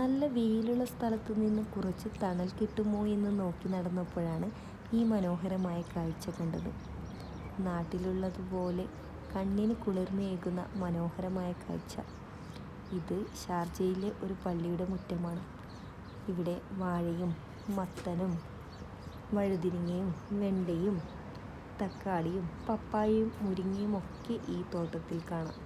നല്ല വെയിലുള്ള സ്ഥലത്ത് നിന്ന് കുറച്ച് തണൽ കിട്ടുമോ എന്ന് നോക്കി നടന്നപ്പോഴാണ് ഈ മനോഹരമായ കാഴ്ച കണ്ടത്. നാട്ടിലുള്ളതുപോലെ കണ്ണിന് കുളിർമയേകുന്ന മനോഹരമായ കാഴ്ച. ഇത് ഷാർജയിലെ ഒരു പള്ളിയുടെ മുറ്റമാണ്. ഇവിടെ വാഴയും മത്തനും വഴുതിരിങ്ങയും വെണ്ടയും തക്കാളിയും പപ്പായയും മുരിങ്ങയും ഒക്കെ ഈ തോട്ടത്തിൽ കാണാം.